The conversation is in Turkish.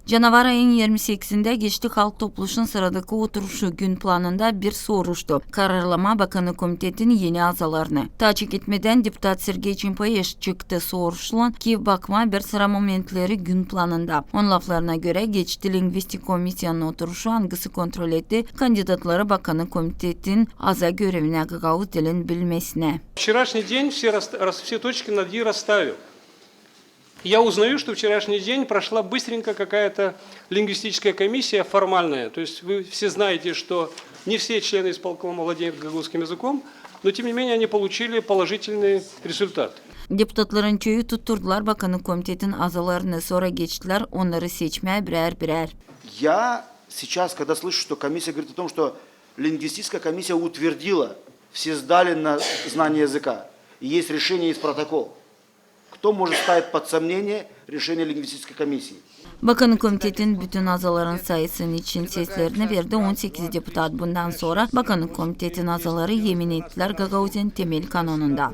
Canavar ayın 28'inde Geçti Halk Topluluğu'nun sıradaki oturuşu gün planında bir soruştu. Kararlama Bakanı Komitetinin yeni azalarını. Takip etmeden deputat Sergey Chimpayesh çıktı soruşulan ki bakma bir sıra momentleri gün planında. Onun laflarına göre Geçti Lingvistik Komisyonun oturuşu hangisi kontrol etti kandidatları Bakanı Komitetin aza görevine Gagavuz dilin bilmesine. Вчерашний день все точки над «и» расставил. Я узнаю, что вчерашний день прошла быстренько какая-то лингвистическая комиссия формальная. То есть вы все знаете, что не все члены исполкома владеют гагаузским языком, но тем не менее они получили положительный результат. Deputatların çoğu tutturdular Bakanı Komitetin azalarını, sonra geçtiler onları seçmeye birer birer. Я сейчас, когда слышу, что комиссия говорит о том, что лингвистическая комиссия утвердила, все сдали на знание языка, и есть решение, есть протокол. Кто может ставить под сомнение решение лингвистической комиссии? Bakanı Komitetin bütün azaların sayısının için seslerini verdi 18 deputat. Bundan sonra Bakanı Komitetin azaları yemin ettiler Gagauz'un temel kanununda.